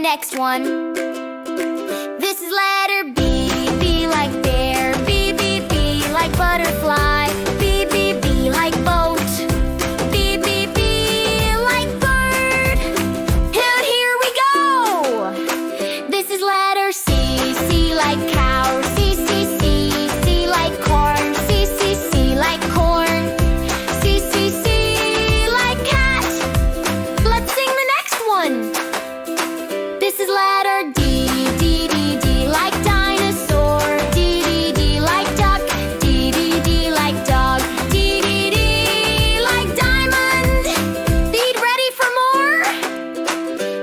next one. This is letter B. B like bear. B, B, B like butterfly. B, B, B like boat. B, B, B like bird. And here we go. This is letter C. C like cow. C, C, C. C like corn. C, C, C like corn. C, C, C like cat. Let's sing the next one. This is letter D. D, D, D like dinosaur. D, D, D like duck. D, D, D like dog. D, D, D like diamond. Bead ready for more?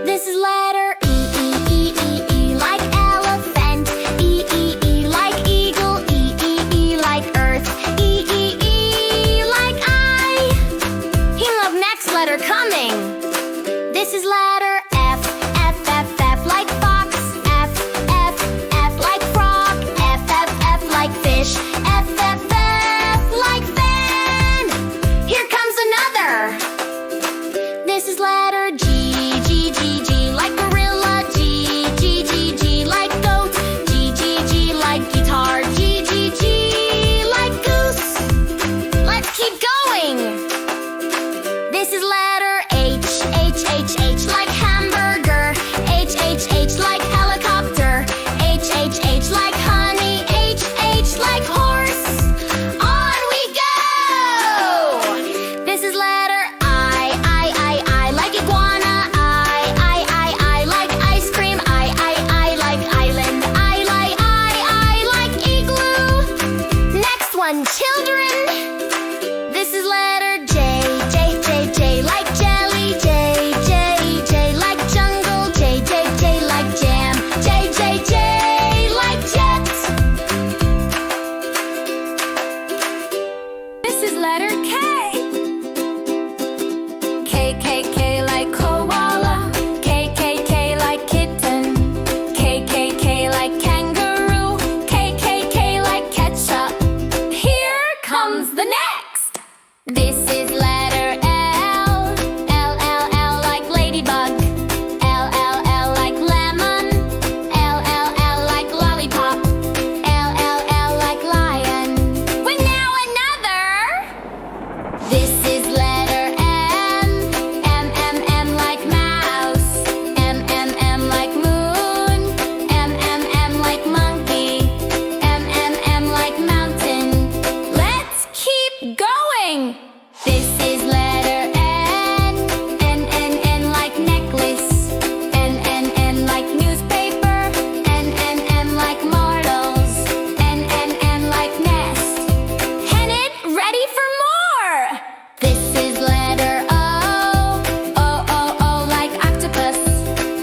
This is letter E. E, E, E, E like elephant. E, E, E like eagle. E, E, E like earth. E, E, E like eye. You love next letter coming. This is letter F. F, F, F like fox. F, F, F like frog. F, F, F like fish. F, F, F like fan. Here comes another. This is letter G. G, G, G like gorilla. G, G, G, G like goat. G, G, G like guitar. G, G, G like goose. Let's keep going. This is letter H. H, H, H like hamburger. H, H, H like helicopter. H, H, H like honey. H, H like horse. On we go! This is letter I. I like iguana. I like ice cream. I like island. I like igloo. Next one, children. This is letter J. J, J, J like jelly. J, J, J like jungle. J, J, J like jam. J, J, J like jet. This is letter K. K, K, K like koala. K, K, K like kitten. K, K, K like kangaroo. K, K, K like ketchup. Here comes the next. This is letter L. L, L, L like ladybug. L, L, L like lemon. L, L, L like lollipop. L, L, L like lion. Well, now another. This is letter M. M, M, M like mouse. M, M, M like moon. M, M, M like monkey. M, M, M like mountain. Let's keep going. This is letter N. N, N, N like necklace. N, N, N like newspaper. N, N, N like marbles. N, N, N like nest. Hennet, ready for more. This is letter O. O, O, O like octopus.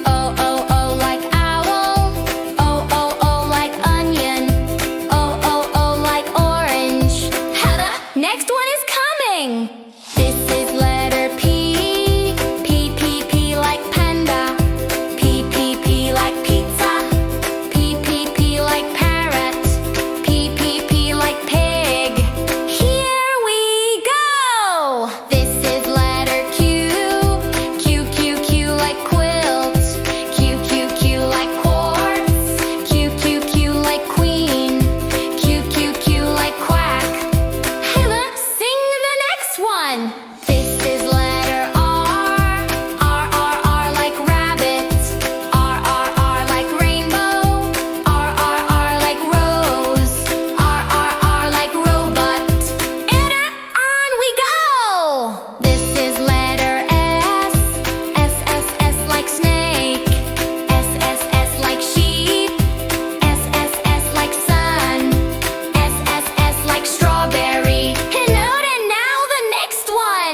O, O, O like owl. O, O, O like onion. O, O, O like orange. The next one is coming. This is letter P. P, P, P like panda. P, P, P like pizza. P, P, P like parrot. P, P, P like pig. Here we go. This is letter Q. Q, Q, Q like quilt. Q, Q, Q like quartz. Q, Q, Q like queen. Q, Q, Q like quack. Hey, look, sing the next one. This is letter R. R, R, R like rabbit. R, R, R like rainbow. R, R, R like rose. R, R, R like robot. And on we go. This is letter S. S, S, S like snake. S, S, S like sheep. S, S, S like sun. S, S, S like strawberry. And now the next one.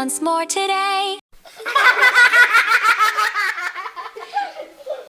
once more today.